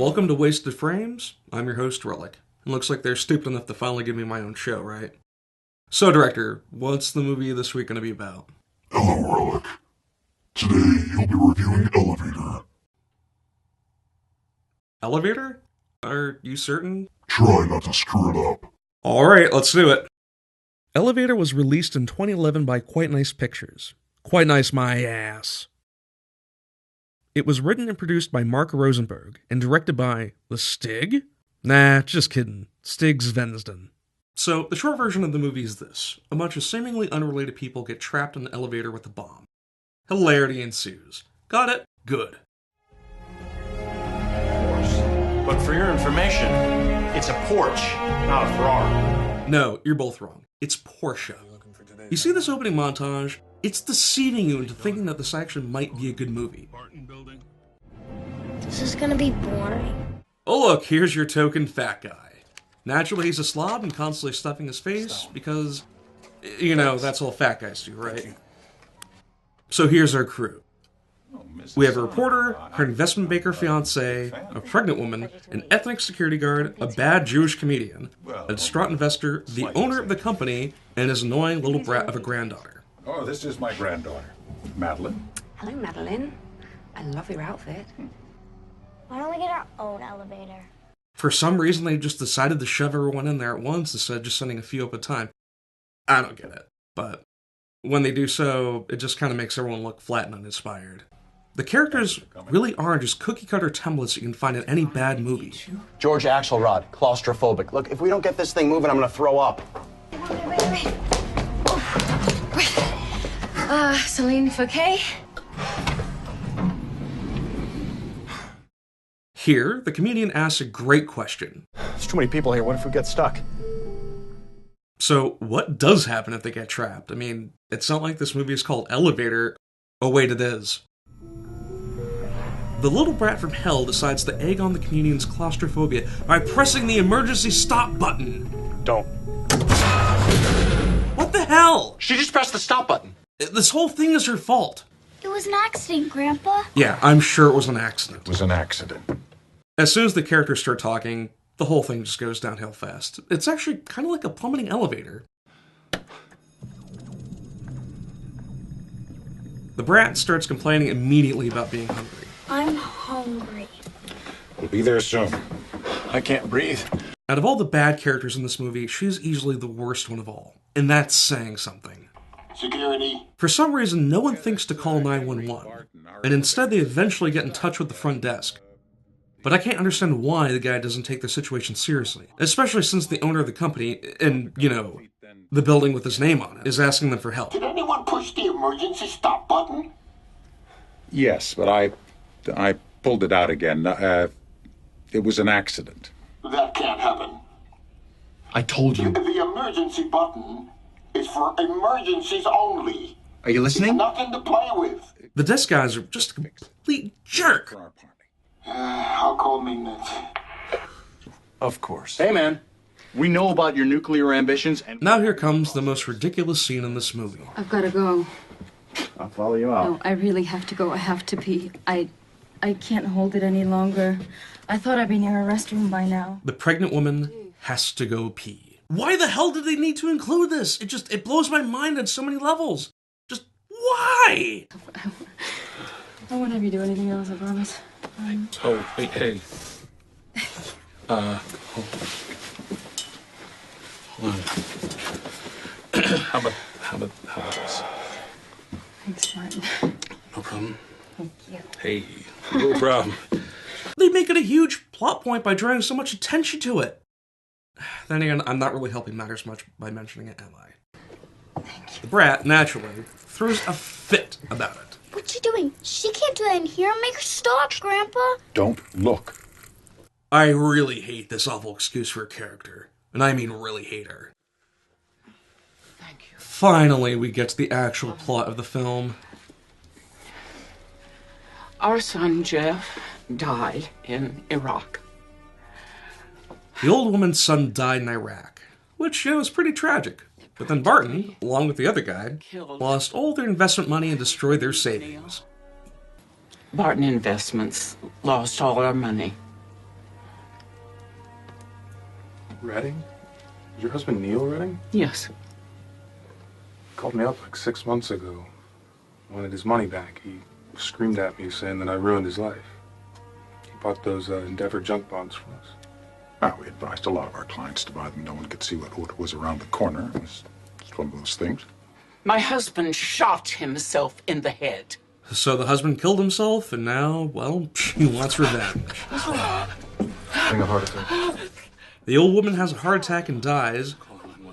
Welcome to Wasted Frames. I'm your host, Relic. It looks like they're stupid enough to finally give me my own show, right? So, Director, what's the movie this week going to be about? Hello, Relic. Today, you'll be reviewing Elevator. Elevator? Are you certain? Try not to screw it up. Alright, let's do it. Elevator was released in 2011 by Quite Nice Pictures. Quite nice, my ass. It was written and produced by Mark Rosenberg and directed by the Stig? Nah, just kidding. Stig Svensson. So, the short version of the movie is this. A bunch of seemingly unrelated people get trapped in an elevator with a bomb. Hilarity ensues. Got it? Good. But for your information, it's a Porsche, not a Ferrari. No, you're both wrong. It's Porsche. You see this opening montage? It's deceiving you into thinking that this actually might be a good movie. This is gonna be boring. Oh look, here's your token fat guy. Naturally, he's a slob and constantly stuffing his face because, you know, that's all fat guys do, right? So here's our crew. We have a reporter, her investment banker fiancé, a pregnant woman, an ethnic security guard, a bad Jewish comedian, a distraught investor, the owner of the company, and his annoying little brat of a granddaughter. Oh, this is my granddaughter, Madeline. Hello, Madeline. I love your outfit. Why don't we get our own elevator? For some reason, they just decided to shove everyone in there at once instead of just sending a few up at a time. I don't get it, but when they do so, it just kind of makes everyone look flat and uninspired. The characters really are just cookie-cutter templates you can find in any bad movie. George Axelrod, claustrophobic. Look, if we don't get this thing moving, I'm gonna throw up. Wait. Celine Fouquet? Here, the comedian asks a great question. There's too many people here. What if we get stuck? So, what does happen if they get trapped? I mean, it's not like this movie is called Elevator. Oh wait, it is. The little brat from hell decides to egg on the comedian's claustrophobia by pressing the emergency stop button. Don't. What the hell? She just pressed the stop button. This whole thing is her fault. It was an accident, Grandpa. Yeah, I'm sure it was an accident. It was an accident. As soon as the characters start talking, the whole thing just goes downhill fast. It's actually kind of like a plummeting elevator. The brat starts complaining immediately about being hungry. I'm hungry. We'll be there soon. I can't breathe. Out of all the bad characters in this movie, she's easily the worst one of all. And that's saying something. Security. For some reason, no one thinks to call 911, and instead they eventually get in touch with the front desk. But I can't understand why the guy doesn't take the situation seriously, especially since the owner of the company, and, you know, the building with his name on it, is asking them for help. Did anyone push the emergency stop button? Yes, but I pulled it out again. It was an accident. That can't happen. I told you. The emergency button is for emergencies only. Are you listening? Nothing to play with. The desk guys are just a complete jerk. For our party. I'll call maintenance. Of course. Hey, man. We know about your nuclear ambitions, and Now here comes the most ridiculous scene in this movie. I've got to go. I'll follow you out. No, I really have to go. I have to pee. I can't hold it any longer. I thought I'd be near a restroom by now. The pregnant woman has to go pee. Why the hell did they need to include this? It blows my mind on so many levels. Just, why? I won't have you do anything else, I promise. Oh, wait, hey. Hold on. How about this? Thanks, Martin. No problem. Thank you. Hey, no problem. They make it a huge plot point by drawing so much attention to it. Then again, I'm not really helping matters much by mentioning it, am I? Thank you. The brat, naturally, throws a fit about it. What's she doing? She can't do that in here. Make her stop, Grandpa. Don't look. I really hate this awful excuse for a character. And I mean really hate her. Thank you. Finally, we get to the actual plot of the film. Our son, Jeff, died in Iraq. The old woman's son died in Iraq, which, you know, is pretty tragic. But then Barton, along with the other guy, lost all their investment money and destroyed their savings. Barton Investments lost all our money. Redding? Is your husband Neil Redding? Yes. He called me up like 6 months ago. Wanted his money back. He screamed at me saying that I ruined his life. He bought those Endeavor junk bonds from us. Well, we advised a lot of our clients to buy them. No one could see what was around the corner. It was just one of those things. My husband shot himself in the head. So the husband killed himself, and now, well, he wants revenge. Having a heart attack. The old woman has a heart attack and dies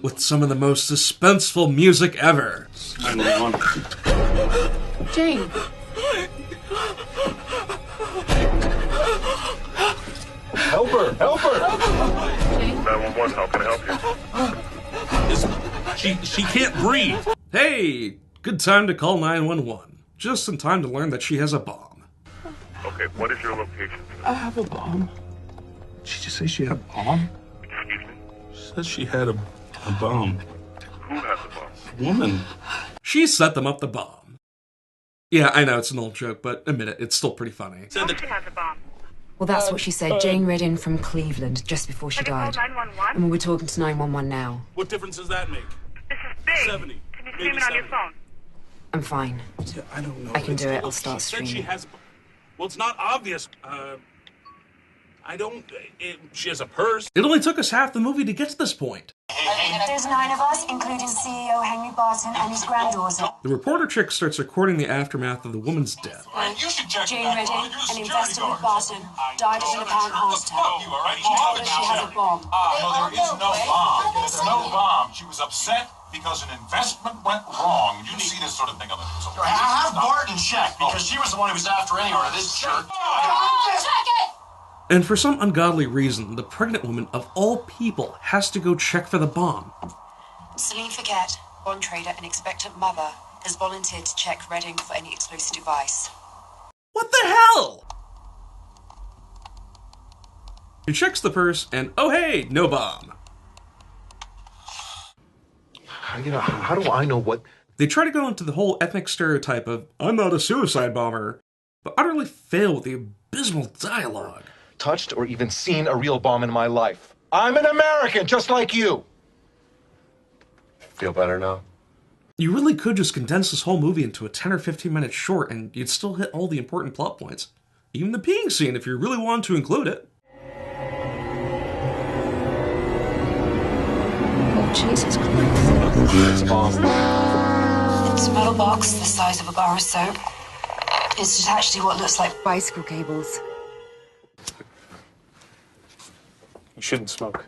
with some of the most suspenseful music ever. 911. Jane. Help her! Help her! 911, how can I help you? She can't breathe. Hey, good time to call 911. Just in time to learn that she has a bomb. Okay, what is your location? I have a bomb. Did she just say she had a bomb? Excuse me? She said she had a bomb. Who has the bomb? A woman. She set them up the bomb. Yeah, I know it's an old joke, but admit it, it's still pretty funny. Nobody has a bomb. Well, that's what she said. Jane Reddin from Cleveland, just before she died. Have you called 911? And we're talking to 911 now. What difference does that make? This is big. 70. Can you stream it on your phone? I'm fine. Yeah, I don't know. I can do it. I'll start She said she streaming. has. Well, it's not obvious. She has a purse. It only took us half the movie to get to this point. There's 9 of us, including CEO Henry Barton and his granddaughter. The reporter chick starts recording the aftermath of the woman's death. Jane Redding, an investor with Barton, died of an apparent heart attack. He told us she has a bomb. No, there is no bomb. There's no bomb. She was upset because an investment went wrong. You see this sort of thing on the news. Have Barton check, because she was the one who was after anyway, this jerk. Check it! And for some ungodly reason, the pregnant woman of all people has to go check for the bomb. Celine Fouquet, bond trader and expectant mother, has volunteered to check Redding for any explosive device. What the hell? He checks the purse, and oh hey, no bomb. How do I know what? They try to go into the whole ethnic stereotype of, I'm not a suicide bomber, but utterly fail with the abysmal dialogue. Touched or even seen a real bomb in my life. I'm an American, just like you. Feel better now? You really could just condense this whole movie into a 10 or 15 minute short and you'd still hit all the important plot points. Even the peeing scene if you really wanted to include it. Oh, Jesus Christ. It's a bomb. It's a metal box the size of a bar of soap. It's attached to what looks like Bicycle cables. You shouldn't smoke.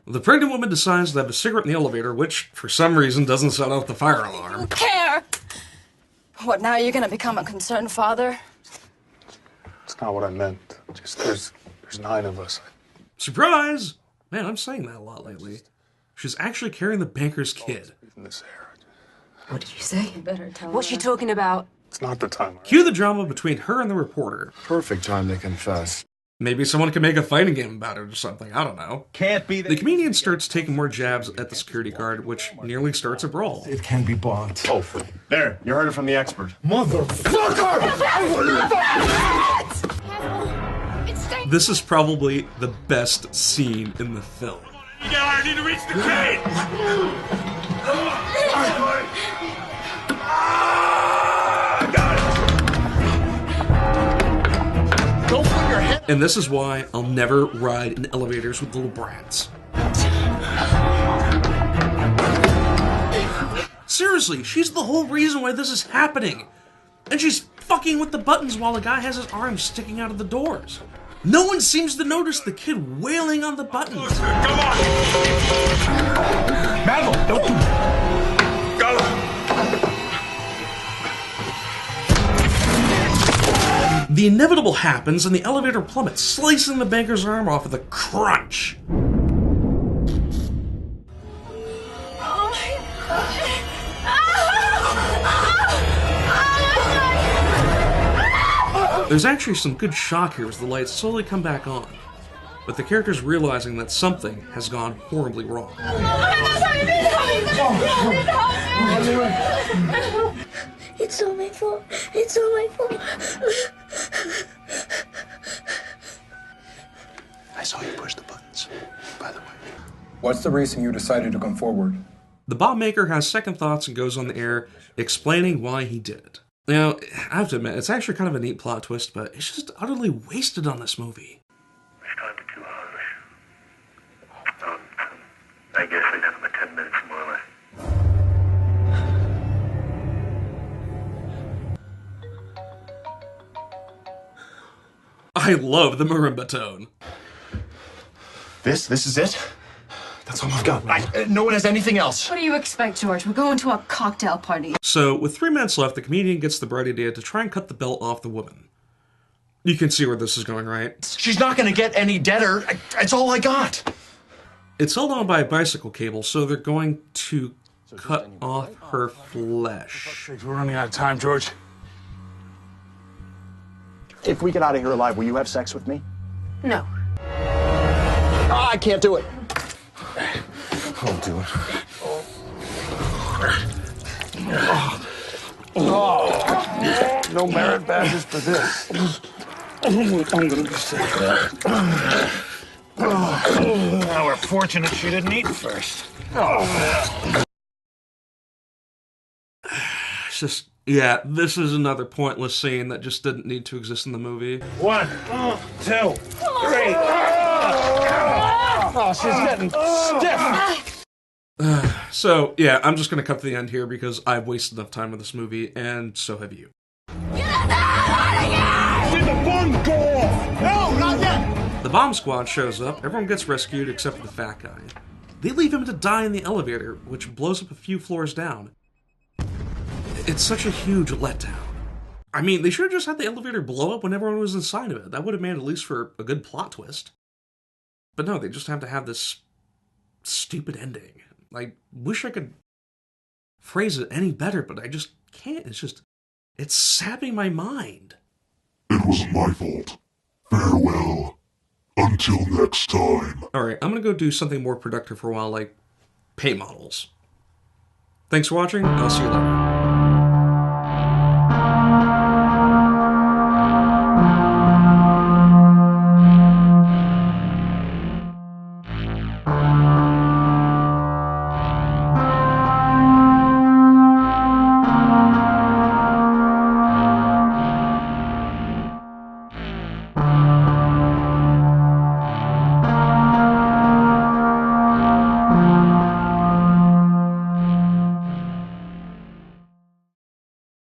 The pregnant woman decides to have a cigarette in the elevator, which, for some reason, doesn't set off the fire alarm. Care! What, now you're gonna become a concerned father? That's not what I meant. Just there's 9 of us. Surprise! Man, I'm saying that a lot lately. She's actually carrying the banker's kid. In this air. What did you say? You better tell What's her. she talking about? It's not the time. Cue the drama between her and the reporter. Perfect time to confess. Maybe someone can make a fighting game about it or something, I don't know. Can't be The comedian starts taking more jabs at the security guard, which nearly starts a brawl. It can be bought. Oh, there. You heard it from the expert. Motherfucker! This is probably the best scene in the film. I need to reach the kid! And this is why I'll never ride in elevators with little brats. Seriously, she's the whole reason why this is happening. And she's fucking with the buttons while the guy has his arms sticking out of the doors. No one seems to notice the kid wailing on the buttons. Come on! Madeline, don't do Go! The inevitable happens and the elevator plummets, slicing the banker's arm off with a crunch. There's actually some good shock here as the lights slowly come back on, but the character's realizing that something has gone horribly wrong. It's all my fault. It's all my fault. I saw you push the buttons. by the way. What's the reason you decided to come forward? The bomb maker has second thoughts and goes on the air explaining why he did it. Now, I have to admit, it's actually kind of a neat plot twist, but it's just utterly wasted on this movie. I guess we'd have about 10 minutes more or less. I love the marimba tone. This is it? That's all I've got. No one has anything else. What do you expect, George? We're going to a cocktail party. So, with 3 minutes left, the comedian gets the bright idea to try and cut the belt off the woman. You can see where this is going, right? She's not going to get any deader. It's all I got. It's held on by a bicycle cable, so they're going to cut off her flesh. We're running out of time, George. If we get out of here alive, will you have sex with me? No. Oh, I can't do it. I'll do it. Oh. No merit badges for this. I'm gonna be sick. Now we're fortunate she didn't eat first. It's just, yeah, this is another pointless scene that just didn't need to exist in the movie. 1, 2, 3. Oh, she's getting stiff. So, yeah, I'm just going to cut to the end here because I've wasted enough time with this movie, and so have you. Did the bomb go off? No, not yet. The bomb squad shows up, everyone gets rescued except for the fat guy. They leave him to die in the elevator, which blows up a few floors down. It's such a huge letdown. I mean, they should have just had the elevator blow up when everyone was inside of it. That would have made at least for a good plot twist. But no, they just have to have this stupid ending. I wish I could phrase it any better, but I just can't. It's sapping my mind. It wasn't my fault. Farewell. Until next time. Alright, I'm gonna go do something more productive for a while, like paint models. Thanks for watching, and I'll see you later.